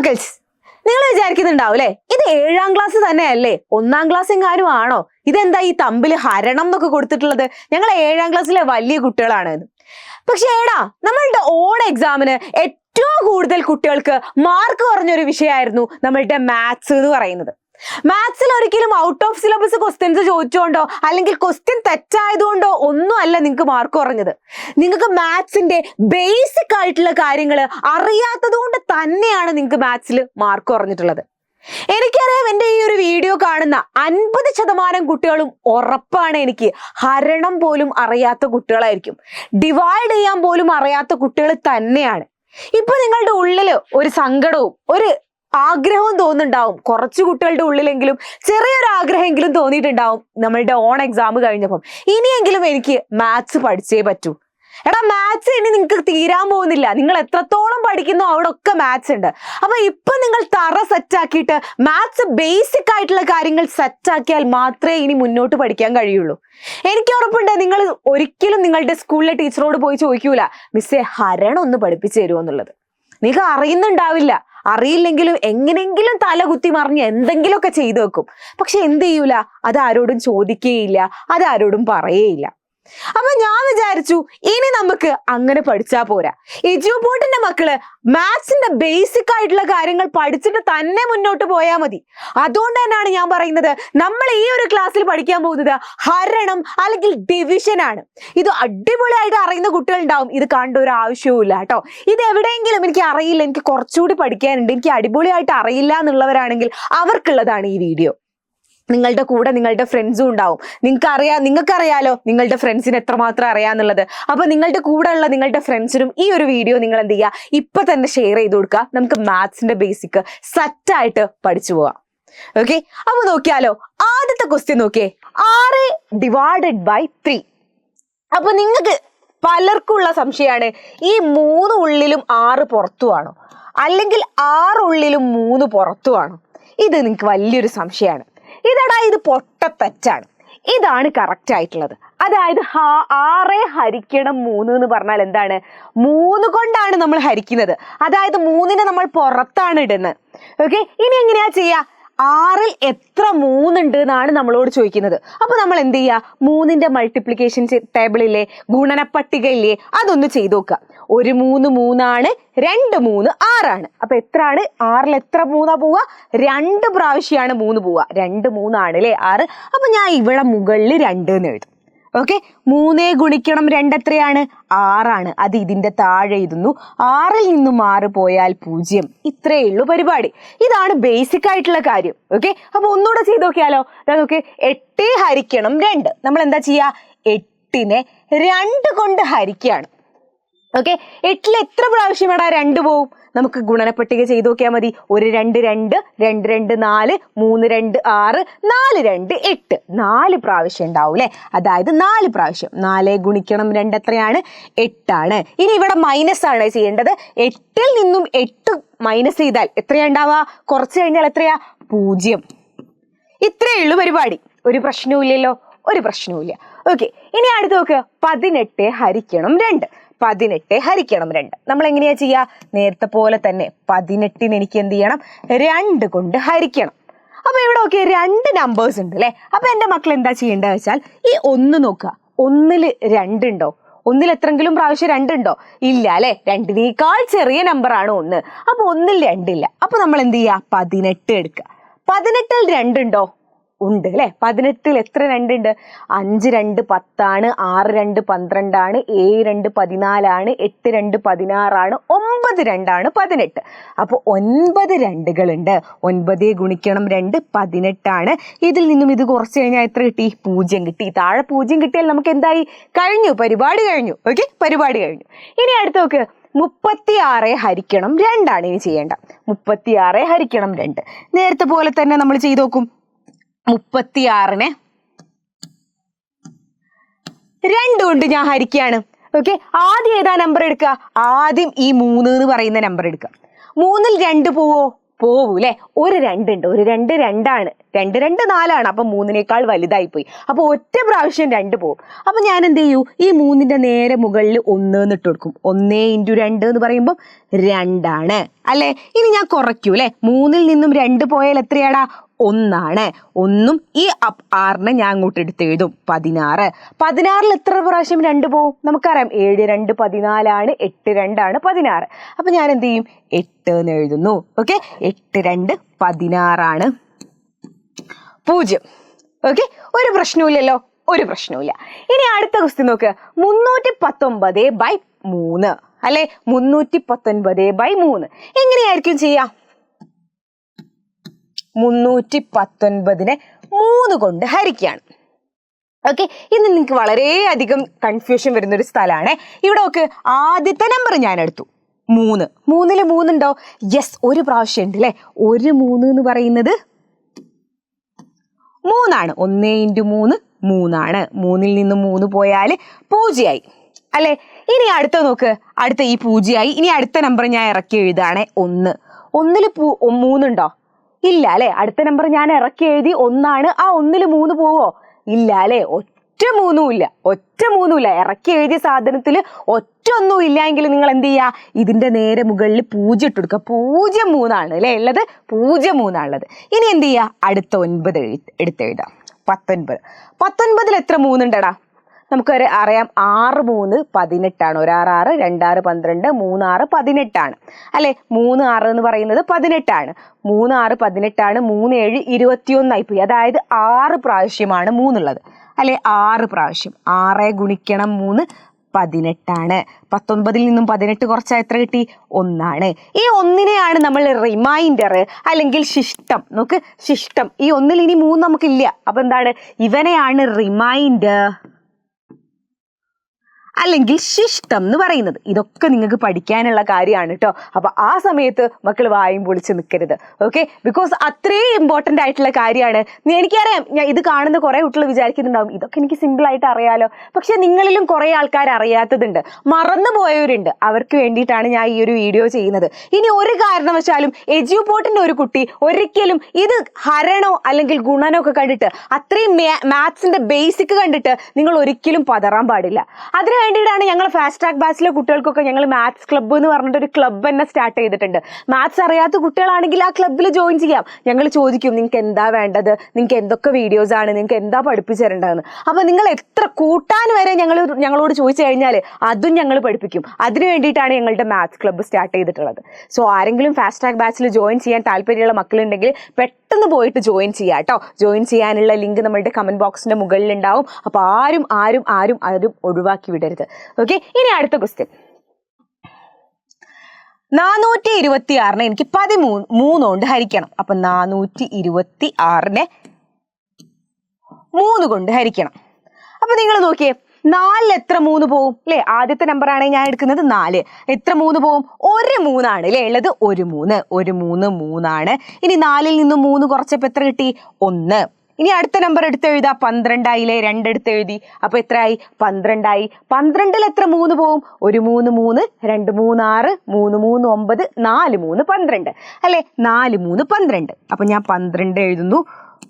മക്കൾസ്, നിങ്ങൾ വിചാരിക്കുന്നുണ്ടാവും അല്ലെ, ഇത് 7ാം ക്ലാസ് തന്നെയല്ലേ, 1ാം ക്ലാസ് എങ്ങാനും ആണോ, ഇതെന്താ ഈ തമ്പിൽ ഹരണം എന്നൊക്കെ കൊടുത്തിട്ടുള്ളത്, ഞങ്ങൾ 7ാം ക്ലാസ്സിലെ വലിയ കുട്ടികളാണ് എന്ന്. പക്ഷെ നമ്മളുടെ ഓൺ എക്സാമിന് ഏറ്റവും കൂടുതൽ കുട്ടികൾക്ക് മാർക്ക് കുറഞ്ഞൊരു വിഷയമായിരുന്നു നമ്മളുടെ മാത്സ് എന്ന് പറയുന്നത്. മാത്സിൽ ഒരിക്കലും ഔട്ട് ഓഫ് സിലബസ് ക്വസ്റ്റ്യൻസ് ചോദിച്ചുകൊണ്ടോ അല്ലെങ്കിൽ ക്വസ്റ്റ്യൻ തെറ്റായതുകൊണ്ടോ ഒന്നും അല്ല നിങ്ങൾക്ക് മാർക്ക് കുറഞ്ഞത്. നിങ്ങൾക്ക് മാത്സിന്റെ ബേസിക് ആയിട്ടുള്ള കാര്യങ്ങൾ അറിയാത്തത് കൊണ്ട് തന്നെയാണ് നിങ്ങൾക്ക് മാത്സിൽ മാർക്ക് കുറഞ്ഞിട്ടുള്ളത്. എനിക്കറിയാം, എൻ്റെ ഈ ഒരു വീഡിയോ കാണുന്ന 50% കുട്ടികളും ഉറപ്പാണ് എനിക്ക് ഹരണം പോലും അറിയാത്ത കുട്ടികളായിരിക്കും, ഡിവൈഡ് ചെയ്യാൻ പോലും അറിയാത്ത കുട്ടികൾ തന്നെയാണ്. ഇപ്പൊ നിങ്ങളുടെ ഉള്ളിൽ ഒരു സങ്കടവും ഒരു ആഗ്രഹവും തോന്നുന്നുണ്ടാവും. കുറച്ചു കുട്ടികളുടെ ഉള്ളിലെങ്കിലും ചെറിയൊരു ആഗ്രഹമെങ്കിലും തോന്നിയിട്ടുണ്ടാവും നമ്മളുടെ ഓൺ എക്സാം കഴിഞ്ഞപ്പം, ഇനിയെങ്കിലും എനിക്ക് മാത്സ് പഠിച്ചേ പറ്റൂ. മാത്സ് ഇനി നിങ്ങൾക്ക് തീരാൻ പോകുന്നില്ല. നിങ്ങൾ എത്രത്തോളം പഠിക്കുന്നോ അവിടെ ഒക്കെ മാത്സ് ഉണ്ട്. അപ്പൊ ഇപ്പൊ നിങ്ങൾ തറ സെറ്റാക്കിയിട്ട് മാത്സ് ബേസിക് ആയിട്ടുള്ള കാര്യങ്ങൾ സെറ്റാക്കിയാൽ മാത്രമേ ഇനി മുന്നോട്ട് പഠിക്കാൻ കഴിയുള്ളൂ. എനിക്ക് ഉറപ്പുണ്ട് നിങ്ങൾ ഒരിക്കലും നിങ്ങളുടെ സ്കൂളിലെ ടീച്ചറോട് പോയി ചോദിക്കൂല, മിസ്സേ ഹരണം ഒന്ന് പഠിപ്പിച്ചു തരുമോ എന്നുള്ളത്. നിങ്ങൾക്ക് അറിയുന്നുണ്ടാവില്ല, അറിയില്ലെങ്കിലും എങ്ങനെങ്കിലും തല കുത്തി മറിഞ്ഞ് എന്തെങ്കിലുമൊക്കെ ചെയ്തു വെക്കും. പക്ഷെ എന്ത് ചെയ്യൂല, അതാരോടും ചോദിക്കുകയില്ല, അതാരോടും പറയേയില്ല. അപ്പൊ ഞാൻ വിചാരിച്ചു ഇനി നമുക്ക് അങ്ങനെ പഠിച്ചാ പോരാ. എജ്യൂപോർട്ടിന്റെ മക്കള് മാത്സിന്റെ ബേസിക് ആയിട്ടുള്ള കാര്യങ്ങൾ പഠിച്ചിട്ട് തന്നെ മുന്നോട്ട് പോയാൽ മതി. അതുകൊണ്ട് തന്നെയാണ് ഞാൻ പറയുന്നത്, നമ്മൾ ഈ ഒരു ക്ലാസ്സിൽ പഠിക്കാൻ പോകുന്നത് ഹരണം അല്ലെങ്കിൽ ഡിവിഷൻ ആണ്. ഇത് അടിപൊളിയായിട്ട് അറിയുന്ന കുട്ടികൾ ഉണ്ടാവും, ഇത് കണ്ട ഒരു ആവശ്യവും ഇല്ല കേട്ടോ. ഇത് എവിടെയെങ്കിലും എനിക്ക് അറിയില്ല, എനിക്ക് കുറച്ചുകൂടി പഠിക്കാനുണ്ട്, എനിക്ക് അടിപൊളിയായിട്ട് അറിയില്ല എന്നുള്ളവരാണെങ്കിൽ അവർക്കുള്ളതാണ് ഈ വീഡിയോ. നിങ്ങളുടെ കൂടെ നിങ്ങളുടെ ഫ്രണ്ട്സും ഉണ്ടാവും. നിങ്ങൾക്കറിയാലോ നിങ്ങളുടെ ഫ്രണ്ട്സിന് എത്രമാത്രം അറിയാന്നുള്ളത്. അപ്പൊ നിങ്ങളുടെ കൂടെ ഉള്ള നിങ്ങളുടെ ഫ്രണ്ട്സിനും ഈ ഒരു വീഡിയോ നിങ്ങൾ എന്ത് ചെയ്യുക, ഇപ്പൊ തന്നെ ഷെയർ ചെയ്ത് കൊടുക്കുക. നമുക്ക് മാത്സിന്റെ ബേസിക് സെറ്റായിട്ട് പഠിച്ചു പോവാം. ഓക്കെ, അപ്പൊ നോക്കിയാലോ, ആദ്യത്തെ ക്വസ്റ്റ്യൻ നോക്കിയേ, 6/3. അപ്പൊ നിങ്ങൾക്ക് പലർക്കുള്ള സംശയമാണ്, ഈ 3 ഉള്ളിലും 6 പുറത്തുവാണോ, അല്ലെങ്കിൽ 6 ഉള്ളിലും 3 പുറത്തുവാണോ? ഇത് നിങ്ങൾക്ക് വലിയൊരു സംശയമാണ്. ഇത് പൊട്ടത്തെറ്റാണ്. ഇതാണ് കറക്റ്റ് ആയിട്ടുള്ളത്. അതായത് 6 ഹരിക്കണം 3 എന്ന് പറഞ്ഞാൽ എന്താണ്, 3 കൊണ്ടാണ് നമ്മൾ ഹരിക്കുന്നത്. അതായത് 3നെ നമ്മൾ പുറത്താണ് ഇടുന്നത്. ഓക്കെ, ഇനി എങ്ങനെയാ ചെയ്യാ, 6ൽ എത്ര 3 ഉണ്ട് എന്നാണ് നമ്മളോട് ചോദിക്കുന്നത്. അപ്പൊ നമ്മൾ എന്ത് ചെയ്യുക, 3ന്റെ മൾട്ടിപ്ലിക്കേഷൻ ടേബിളിലെ ഗുണനപ്പട്ടികയില്ലേ, അതൊന്ന് ചെയ്ത് നോക്കുക. 1 3 3 ആണ്, 2 3 6 ആണ്. അപ്പൊ എത്രയാണ്, 6ൽ എത്ര 3 പോവുക, 2 പ്രാവശ്യമാണ് 3 പോവുക. 2 3 ആണ് അല്ലേ 6. അപ്പൊ ഞാൻ ഇവിടെ മുകളിൽ 2 എന്ന് എഴുതും. ഓക്കെ, 3 ഗുണിക്കണം 2 എത്രയാണ്, 6 ആണ്. അത് ഇതിന്റെ താഴെ എഴുതുന്നു. 6ൽ നിന്നും 6 പോയാൽ 0. ഇത്രയേ ഉള്ളൂ പരിപാടി. ഇതാണ് ബേസിക് ആയിട്ടുള്ള കാര്യം. ഓക്കെ, അപ്പൊ ഒന്നുകൂടെ ചെയ്ത് നോക്കിയാലോ. നോക്കെ, 8 ഹരിക്കണം 2. നമ്മൾ എന്താ ചെയ്യാ, 8നെ 2 കൊണ്ട് ഹരിക്കുകയാണ്. ഓക്കെ, 8ൽ എത്ര പ്രാവശ്യം 2 പോവും, നമുക്ക് ഗുണനപ്പട്ടിക ചെയ്ത് നോക്കിയാൽ മതി. 1 2 2, 2 2 4, 3 2 6, 4 2 8. 4 പ്രാവശ്യം ഉണ്ടാവും അല്ലെ. അതായത് 4 പ്രാവശ്യം. 4 ഗുണിക്കണം 2 എത്രയാണ്, 8 ആണ്. ഇനി ഇവിടെ മൈനസ് ആണ് ചെയ്യേണ്ടത്. 8ൽ നിന്നും 8 മൈനസ് ചെയ്താൽ എത്രയാ ഉണ്ടാവുക, കുറച്ച് കഴിഞ്ഞാൽ എത്രയാ, 0. ഇത്രയേ ഉള്ളൂ പരിപാടി. ഒരു പ്രശ്നവും ഇല്ലല്ലോ, ഒരു പ്രശ്നവും ഇല്ല. ഓക്കെ, ഇനി അടുത്ത് നോക്ക്, 18 ഹരിക്കണം 2. 18 ഹരിക്കണം 2. നമ്മൾ എങ്ങനെയാ ചെയ്യാ, നേരത്തെ പോലെ തന്നെ 18ന് എനിക്ക് എന്ത് ചെയ്യണം, 2 കൊണ്ട് ഹരിക്കണം. അപ്പൊ ഇവിടെ നോക്കിയ 2 നമ്പേഴ്സ് ഉണ്ട് അല്ലെ. അപ്പൊ എന്റെ മക്കൾ എന്താ ചെയ്യേണ്ടത് വെച്ചാൽ, ഈ 1 നോക്കുക, 1ൽ 2 ഉണ്ടോ, 1ൽ എത്രങ്കിലും പ്രാവശ്യം 2 ഉണ്ടോ, ഇല്ല അല്ലെ. 2നേക്കാൾ ചെറിയ നമ്പർ ആണ് 1. അപ്പൊ 1ൽ 2 ഇല്ല. അപ്പൊ നമ്മൾ എന്ത് ചെയ്യാ, 18 എടുക്കുക. 18ൽ 2 ഉണ്ടോ, ഉണ്ട് അല്ലെ. 18ൽ എത്ര 2 ഉണ്ട്, 5 2 10 ആണ്, 6 2 12 ആണ്, 7 2 14 ആണ്, 8 2 16 ആണ്, 9 2 ആണ് 18. അപ്പൊ 9 2കളുണ്ട്. 9 ഗുണിക്കണം 2 18 ആണ്. ഇതിൽ നിന്നും ഇത് കുറച്ച് കഴിഞ്ഞാൽ എത്ര കിട്ടി, 0 കിട്ടി. താഴെ 0 കിട്ടിയാൽ നമുക്ക് എന്തായി, കഴിഞ്ഞു, പരിപാടി കഴിഞ്ഞു. ഓക്കെ, പരിപാടി കഴിഞ്ഞു. ഇനി അടുത്ത് നോക്ക്, 36 ഹരിക്കണം 2 ആണ് ഇനി ചെയ്യേണ്ട. 36 ഹരിക്കണം 2. നേരത്തെ പോലെ തന്നെ നമ്മൾ ചെയ്ത് നോക്കും. 36നെ 2 കൊണ്ട് ഞാൻ ഹരിക്കുകയാണ്. ഓക്കെ, ആദ്യം ഏതാ നമ്പർ എടുക്കുക, ആദ്യം ഈ 3 എന്ന് പറയുന്ന നമ്പർ എടുക്കുക. 3ൽ 2 പോവോ, പോവൂല്ലേ? ഒരു 2 ഉണ്ട്. ഒരു 2 2ആണ്. 2 2 4ആണ്. അപ്പൊ 3നേക്കാൾ വലുതായി പോയി. അപ്പൊ ഒറ്റ പ്രാവശ്യം 2 പോവും. അപ്പൊ ഞാൻ എന്ത് ചെയ്യൂ? ഈ 3ന്റെ നേരെ മുകളിൽ 1 ഇട്ട് കൊടുക്കും. 1 × 2 എന്ന് പറയുമ്പോൾ 2ആണ് അല്ലെ? ഇനി ഞാൻ കുറയ്ക്കൂ അല്ലെ? 3ൽ നിന്നും 2 പോയാൽ എത്രയാടാ? 1ആണ്. 1ഉം ഈ 6നെ ഞാൻ അങ്ങോട്ട് എടുത്ത് എഴുതും. 16. 16ൽ എത്ര പ്രാവശ്യം 2 പോവും? നമുക്കറിയാം 7 2 14ആണ്. 8 2 ആണ് 16. അപ്പൊ ഞാൻ എന്ത് ചെയ്യും? 8 എന്ന് എഴുതുന്നു. ഓക്കെ, 8 2 16ആണ് 0. ഓക്കെ, ഒരു പ്രശ്നവുമില്ലല്ലോ, ഒരു പ്രശ്നവുമില്ല. ഇനി അടുത്ത ക്വസ്റ്റ്യൻ നോക്ക്. 319/3 അല്ലെ? 319/3 എങ്ങനെയായിരിക്കും ചെയ്യാം? 319നെ 3 കൊണ്ട് ഹരിക്കുകയാണ്. ഓക്കെ, ഇന്ന് നിങ്ങൾക്ക് വളരെയധികം കൺഫ്യൂഷൻ വരുന്ന ഒരു സ്ഥലമാണ്. ഇവിടെ നോക്ക്, ആദ്യത്തെ നമ്പർ ഞാൻ എടുത്തു 3. 3ൽ 3 ഉണ്ടോ? യെസ്, ഒരു പ്രാവശ്യം ഉണ്ട് അല്ലെ? ഒരു 3 എന്ന് പറയുന്നത് 3ആണ്. 1 × 3 3ആണ്. 3ൽ നിന്ന് 3 പോയാൽ 0 ആയി അല്ലെ? ഇനി അടുത്ത നോക്ക്, അടുത്ത ഈ 0 ആയി. ഇനി അടുത്ത നമ്പർ ഞാൻ ഇറക്കി എഴുതാണ് 1. 1ൽ 3 ഉണ്ടോ? ഇല്ല അല്ലെ? അടുത്ത നമ്പർ ഞാൻ ഇറക്കി എഴുതി 1ആണ്. ആ 1ൽ 3 പോവോ? ഇല്ല അല്ലെ? ഒറ്റ 3ഉം ഇല്ല, ഒറ്റ 3ഉം ഇല്ല. ഇറക്കി എഴുതിയ സാധനത്തിൽ ഒറ്റ ഒന്നും ഇല്ല എങ്കിൽ നിങ്ങൾ എന്ത് ചെയ്യുക? ഇതിന്റെ നേരെ മുകളിൽ 0 ഇട്ട് കൊടുക്കുക. 0 അല്ലെ ഉള്ളത്? 0 ഉള്ളത്. ഇനി എന്ത് ചെയ്യുക? അടുത്ത 9 എടുത്തെഴുതാം. 19. 19ൽ എത്ര 3 ഉണ്ടടാ? നമുക്ക് അറിയാം 6 3 18ആണ്. 1 6 6 2 6 12 3 6 18ആണ് അല്ലെ? 3 6 എന്ന് പറയുന്നത് 18ആണ്. 3 6 18ആണ്. 3 7 21 ആയി പോയി. അതായത് 6 പ്രാവശ്യമാണ് 3 ഉള്ളത് അല്ലെ? 6 പ്രാവശ്യം. 6 ഗുണിക്കണം 3 18ആണ്. 19ൽ നിന്നും 18 കുറച്ചാൽ എത്ര കിട്ടി? 1ആണ്. ഈ 1നെയാണ് നമ്മൾ റിമൈൻഡർ അല്ലെങ്കിൽ ശിഷ്ടം. നോക്ക്, ശിഷ്ടം. ഈ 1ൽ ഇനി 3 നമുക്കില്ല. അപ്പൊ എന്താണ്? ഇവനെയാണ് റിമൈൻഡർ അല്ലെങ്കിൽ ശിഷ്ടം എന്ന് പറയുന്നത്. ഇതൊക്കെ നിങ്ങൾക്ക് പഠിക്കാനുള്ള കാര്യമാണ് കേട്ടോ. അപ്പൊ ആ സമയത്ത് മക്കൾ വായും പൊളിച്ച് നിൽക്കരുത്. ഓക്കെ, ബിക്കോസ് അത്രയും ഇമ്പോർട്ടന്റ് ആയിട്ടുള്ള കാര്യമാണ്. എനിക്കറിയാം, ഞാൻ ഇത് കാണുന്ന കുറെ കുട്ടികൾ വിചാരിക്കുന്നുണ്ടാവും ഇതൊക്കെ എനിക്ക് സിമ്പിൾ ആയിട്ട് അറിയാലോ. പക്ഷെ നിങ്ങളിലും കുറെ ആൾക്കാർ അറിയാത്തതുണ്ട്, മറന്നുപോയവരുണ്ട്. അവർക്ക് വേണ്ടിയിട്ടാണ് ഞാൻ ഈ ഒരു വീഡിയോ ചെയ്യുന്നത്. ഇനി ഒരു കാരണവശാലും എജ്യൂപോർട്ടിന്റെ ഒരു കുട്ടി ഒരിക്കലും ഇത് ഹരണോ അല്ലെങ്കിൽ ഗുണനോ ഒക്കെ കണ്ടിട്ട്, അത്രയും മാത്സിന്റെ ബേസിക് കണ്ടിട്ട് നിങ്ങൾ ഒരിക്കലും പതറാൻ പാടില്ല. അതിന് വേണ്ടിയിട്ടാണ് ഞങ്ങൾ ഫാസ്റ്റ് ട്രാക്ക് ബാച്ചിലെ കുട്ടികൾക്കൊക്കെ ഞങ്ങൾ മാത്സ് ക്ലബ്ബ് എന്ന് പറഞ്ഞിട്ട് ഒരു ക്ലബ്ബ് തന്നെ സ്റ്റാർട്ട് ചെയ്തിട്ടുണ്ട്. മാത്സ് അറിയാത്ത കുട്ടികളാണെങ്കിൽ ആ ക്ലബ്ബിൽ ജോയിൻ ചെയ്യാം. ഞങ്ങൾ ചോദിക്കും നിങ്ങൾക്ക് എന്താ വേണ്ടത്, നിങ്ങൾക്ക് എന്തൊക്കെ വീഡിയോസ് ആണ്, നിങ്ങൾക്ക് എന്താ പഠിപ്പിച്ചു തരേണ്ടതെന്ന്. അപ്പൊ നിങ്ങൾ എത്ര കൂട്ടാൻ വരെ ഞങ്ങളോട് ചോദിച്ചു കഴിഞ്ഞാൽ അതും ഞങ്ങൾ പഠിപ്പിക്കും. അതിന് വേണ്ടിയിട്ടാണ് ഞങ്ങളുടെ മാത്സ് ക്ലബ്ബ് സ്റ്റാർട്ട് ചെയ്തിട്ടുള്ളത്. സോ ആരെങ്കിലും ഫാസ്റ്റ് ട്രാക്ക് ബാച്ചിൽ ജോയിൻ ചെയ്യാൻ താല്പര്യമുള്ള മക്കളുണ്ടെങ്കിൽ പെട്ടെന്ന് പോയിട്ട് ജോയിൻ ചെയ്യാം കേട്ടോ. ജോയിൻ ചെയ്യാനുള്ള ലിങ്ക് നമ്മളുടെ കമന്റ് ബോക്സിന്റെ മുകളിൽ ഉണ്ടാവും. അപ്പൊ ആരും ആരും ആരും ആരും ഒഴിവാക്കി വിടരുത്. ഓക്കെ, ഇനി അടുത്ത ക്വസ്റ്റ്യൻ. 426നെ എനിക്ക് 13 കൊണ്ട് ഹരിക്കണം. അപ്പൊ 426നെ 3 കൊണ്ട് ഹരിക്കണം. അപ്പൊ നിങ്ങൾ നോക്കിയേ, 4ൽ എത്ര 3 പോവും അല്ലെ? ആദ്യത്തെ നമ്പർ ആണ് ഞാൻ എടുക്കുന്നത് 4. എത്ര 3 പോവും? ഒരു 3ആണ് അല്ലെ ഉള്ളത്? ഒരു 3 3ആണ്. ഇനി 4ൽ നിന്നും 3 കുറച്ചപ്പോ എത്ര കിട്ടി? 1. ഇനി അടുത്ത നമ്പർ എടുത്ത് എഴുതാ. 12 ആയില്ലേ? 2 എടുത്ത് എഴുതി. അപ്പൊ എത്രയായി? 12 ആയി. 12ൽ എത്ര 3 പോവും? ഒരു 3 3 2 3 6 3 3 9 4 3 12 അല്ലെ? 4 3 12. അപ്പൊ ഞാൻ 12 എഴുതുന്നു.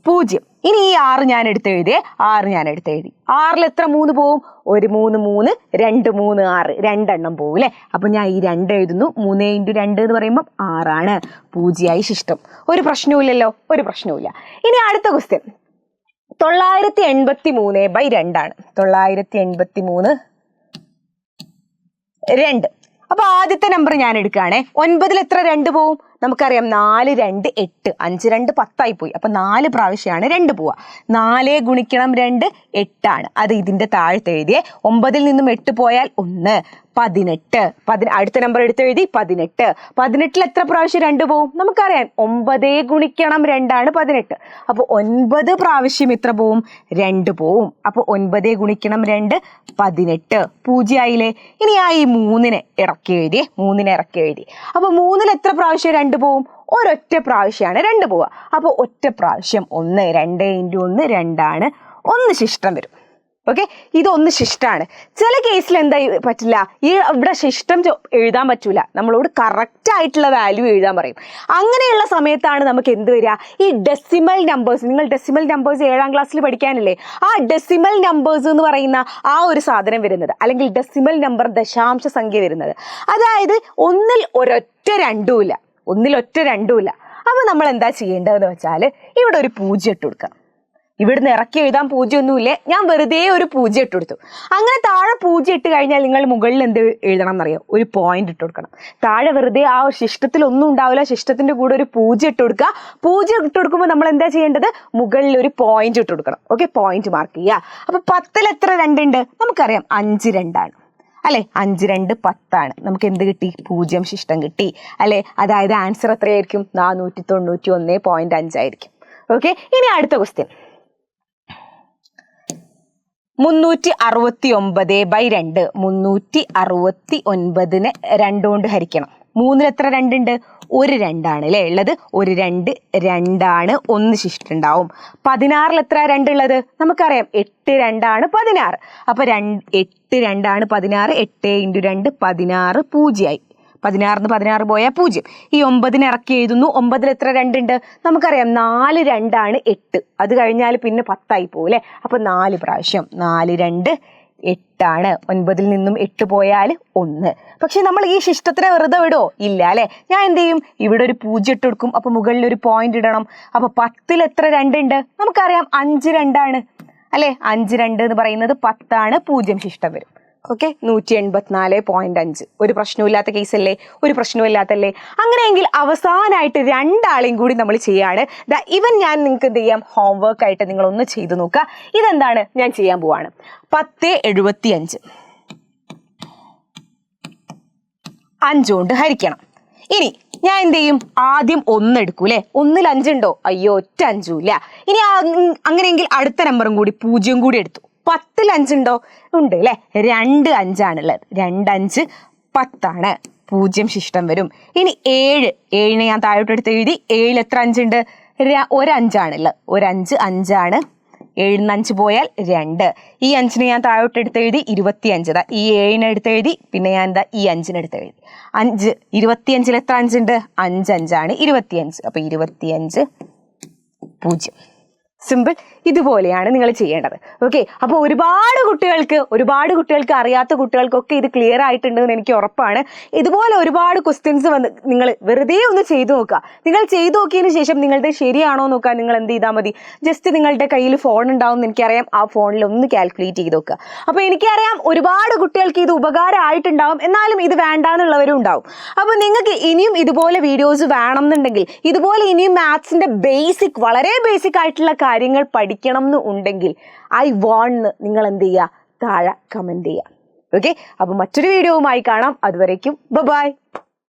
0. ഇനി ഈ 6 ഞാൻ എടുത്ത് എഴുതിയേ. 6 ഞാൻ എടുത്ത് എഴുതി. 6ൽ എത്ര 3 പോവും? ഒരു 3 3 2 3 6 2 പോവും അല്ലെ? അപ്പൊ ഞാൻ ഈ 2 എഴുതുന്നു. 3 × 2 എന്ന് പറയുമ്പോൾ 6 ആണ്. 0 ആയി ശിഷ്ടം. ഒരു പ്രശ്നവുമില്ലല്ലോ, ഒരു പ്രശ്നവുമില്ല. ഇനി അടുത്ത ക്വസ്റ്റ്യൻ 983/2 ആണ്. 983 2. അപ്പൊ ആദ്യത്തെ നമ്പർ ഞാൻ എടുക്കുകയാണെ. 9ൽ എത്ര 2 പോവും? നമുക്കറിയാം 4 2 8 5 2 10 ആയി പോയി. അപ്പൊ 4 പ്രാവശ്യമാണ് 2 പോവുക. 4 ഗുണിക്കണം 2 8 ആണ്. അത് ഇതിന്റെ താഴത്ത് എഴുതിയേ. 9ൽ നിന്നും 8 പോയാൽ 1 18. അടുത്ത നമ്പർ എടുത്ത് എഴുതി 18. 18ൽ എത്ര പ്രാവശ്യം 2 പോവും? നമുക്കറിയാം 9 ഗുണിക്കണം 2 ആണ് 18. അപ്പൊ 9 പ്രാവശ്യം എത്ര പോവും? 2 പോവും. അപ്പൊ 9 ഗുണിക്കണം 2 18. 0 ആയില്ലേ? ഇനി ആ ഈ 3നെ ഇറക്കി എഴുതി. 3നെ ഇറക്കി എഴുതി. അപ്പൊ 3ൽ എത്ര പ്രാവശ്യം 2 പോവും? ഒരൊറ്റ പ്രാവശ്യമാണ് 2 പോവുക. അപ്പൊ ഒറ്റ പ്രാവശ്യം 1. 2 × 1 2 ആണ്. 1 ശിഷ്ടം വരും. ഓക്കെ, ഇതൊന്ന് ശിഷ്ടമാണ്. ചില കേസിൽ എന്താ പറ്റില്ല, ഇവിടെ ശിഷ്ടം എഴുതാൻ പറ്റൂല, നമ്മളോട് കറക്റ്റ് ആയിട്ടുള്ള വാല്യൂ എഴുതാൻ പറയും. അങ്ങനെയുള്ള സമയത്താണ് നമുക്ക് എന്ത് വരിക, ഈ ഡെസിമൽ നമ്പേഴ്സ്, നിങ്ങൾ ഡെസിമൽ നമ്പേഴ്സ് 7ാം ക്ലാസ്സിൽ പഠിക്കാനില്ലേ, ആ ഡെസിമൽ നമ്പേഴ്സ് എന്ന് പറയുന്ന ആ ഒരു സാധനം വരുന്നത്, അല്ലെങ്കിൽ ഡെസിമൽ നമ്പർ ദശാംശ സംഖ്യ വരുന്നത്. അതായത് ഒന്നിൽ ഒരൊറ്റ രണ്ടുമില്ല. അപ്പൊ നമ്മൾ എന്താ ചെയ്യേണ്ടതെന്ന് വെച്ചാൽ ഇവിടെ ഒരു 0 ഇട്ട് കൊടുക്കാം. ഇവിടുന്ന് ഇറക്കി എഴുതാൻ 0 ഒന്നുമില്ലേ, ഞാൻ വെറുതെ ഒരു 0 ഇട്ട് കൊടുത്തു. അങ്ങനെ താഴെ 0 ഇട്ട് കഴിഞ്ഞാൽ നിങ്ങൾ മുകളിൽ എന്ത് എഴുതണം എന്നറിയോ, ഒരു പോയിന്റ് ഇട്ട് കൊടുക്കണം. താഴെ വെറുതെ ആ ശിഷ്ടത്തിൽ ഒന്നും ഉണ്ടാവില്ല, ശിഷ്ടത്തിന്റെ കൂടെ ഒരു 0 ഇട്ട് കൊടുക്കുക. 0 ഇട്ട് കൊടുക്കുമ്പോൾ നമ്മൾ എന്താ ചെയ്യേണ്ടത്, മുകളിൽ ഒരു പോയിന്റ് ഇട്ട് കൊടുക്കണം. ഓക്കെ, പോയിന്റ് മാർക്ക് ചെയ്യുക. അപ്പൊ 10ൽ എത്ര 2 ഉണ്ട്, നമുക്കറിയാം 5 2 അല്ലെ, 5 2 10 നമുക്ക് എന്ത് കിട്ടി, 0 ശിഷ്ടം കിട്ടി അല്ലെ. അതായത് ആൻസർ എത്രയായിരിക്കും, 491.5 ആയിരിക്കും. ഓക്കെ, ഇനി അടുത്ത ക്വസ്റ്റ്യൻ, 369/2. 369നെ 2 കൊണ്ട് ഹരിക്കണം. 3ൽ എത്ര 2 ഉണ്ട്, ഒരു 2 ആണ് അല്ലേ ഉള്ളത്, ഒരു 2 2 1 ശിഷ്ടം ഉണ്ടാവും. 16ൽ എത്ര 2 ഉള്ളത്, നമുക്കറിയാം 8 2 16. അപ്പൊ 8 2 16, 8 × 2 16, 0 ആയി. 16 16 പോയാൽ 0. ഈ 9നെ ഇറക്കി എഴുതുന്നു. 9ൽ എത്ര 2 ഉണ്ട്, നമുക്കറിയാം 4 2 8. അത് കഴിഞ്ഞാൽ പിന്നെ 10 ആയി പോകും അല്ലെ. അപ്പൊ 4 പ്രാവശ്യം, 4 2 8. 9ൽ നിന്നും 8 പോയാൽ 1. പക്ഷെ നമ്മൾ ഈ ശിഷ്ടത്തിനെ വെറുതെ വിടോ, ഇല്ല അല്ലെ. ഞാൻ എന്ത് ചെയ്യും, ഇവിടെ ഒരു 0 ഇട്ട് കൊടുക്കും. അപ്പൊ മുകളിൽ ഒരു പോയിന്റ് ഇടണം. അപ്പൊ 10ൽ എത്ര 2 ഉണ്ട്, നമുക്കറിയാം 5 2 അല്ലെ. 5 2 എന്ന് പറയുന്നത് 10, 0 ശിഷ്ടം വരും. ഓക്കെ, 184.5. ഒരു പ്രശ്നമില്ലാത്ത കേസല്ലേ, ഒരു പ്രശ്നമില്ലാത്തല്ലേ. അങ്ങനെയെങ്കിൽ അവസാനമായിട്ട് 2 ആളെയും കൂടി നമ്മൾ ചെയ്യാണ്. ഇവൻ ഞാൻ നിങ്ങൾക്ക് എന്ത് ചെയ്യാം, ഹോംവർക്ക് ആയിട്ട് നിങ്ങൾ ഒന്ന് ചെയ്തു നോക്കുക. ഇതെന്താണ് ഞാൻ ചെയ്യാൻ പോവാണ്. 10/75 5 കൊണ്ട് ഹരിക്കണം. ഇനി ഞാൻ എന്ത് ചെയ്യും, ആദ്യം 1 എടുക്കൂ അല്ലെ. 1ൽ 5 ഉണ്ടോ, അയ്യോ ഒറ്റ 5ഉം ഇല്ല. ഇനി അങ്ങനെയെങ്കിൽ അടുത്ത നമ്പറും കൂടി 0 കൂടി എടുത്തു. 10ൽ 5 ഉണ്ടോ, ഉണ്ട് അല്ലെ. 2 5 ആണുള്ളത്. 2 5 10, 0 ശിഷ്ടം വരും. ഇനി 7നെ ഞാൻ താഴോട്ട് എടുത്ത് എഴുതി. 7ൽ എത്ര 5 ഉണ്ട്, ഒരു 5 ആണുള്ളത്. ഒരു 5 5. 7ൽ 5 പോയാൽ 2. ഈ 5നെ ഞാൻ താഴോട്ട് എടുത്ത് എഴുതി 25. ഈ 7നെ എടുത്ത് എഴുതി, പിന്നെ ഞാൻ എന്താ ഈ 5നെ എടുത്ത് എഴുതി. 5 25ൽ എത്ര 5 ഉണ്ട്, 5 5 25. അപ്പൊ 25 0. സിമ്പിൾ. ഇതുപോലെയാണ് നിങ്ങൾ ചെയ്യേണ്ടത്. ഓക്കെ, അപ്പോൾ ഒരുപാട് കുട്ടികൾക്ക് അറിയാത്ത കുട്ടികൾക്കൊക്കെ ഇത് ക്ലിയർ ആയിട്ടുണ്ടെന്ന് എനിക്ക് ഉറപ്പാണ്. ഇതുപോലെ ഒരുപാട് ക്വസ്റ്റ്യൻസ് വന്ന് നിങ്ങൾ വെറുതെ ഒന്ന് ചെയ്തു നോക്കുക. നിങ്ങൾ ചെയ്തു നോക്കിയതിന് ശേഷം നിങ്ങളുടെ ശരിയാണോ നോക്കാൻ നിങ്ങൾ എന്ത് ചെയ്താൽ മതി, ജസ്റ്റ് നിങ്ങളുടെ കയ്യിൽ ഫോൺ ഉണ്ടാവും എന്ന് എനിക്കറിയാം, ആ ഫോണിൽ ഒന്ന് കാൽക്കുലേറ്റ് ചെയ്ത് നോക്കുക. അപ്പോൾ എനിക്കറിയാം ഒരുപാട് കുട്ടികൾക്ക് ഇത് ഉപകാരമായിട്ടുണ്ടാവും, എന്നാലും ഇത് വേണ്ടാന്നുള്ളവരും ഉണ്ടാവും. അപ്പോൾ നിങ്ങൾക്ക് ഇനിയും ഇതുപോലെ വീഡിയോസ് വേണം എന്നുണ്ടെങ്കിൽ, ഇതുപോലെ ഇനിയും മാത്സിന്റെ വളരെ ബേസിക് ആയിട്ടുള്ള കാര്യങ്ങൾ പഠിക്കണം എന്ന് ഉണ്ടെങ്കിൽ ഐ വാണ്ട് നിങ്ങൾ എന്ത് ചെയ്യുക, താഴെ കമന്റ് ചെയ്യുക. ഓക്കെ, അപ്പൊ മറ്റൊരു വീഡിയോവുമായി കാണാം. അതുവരേക്കും ബൈ.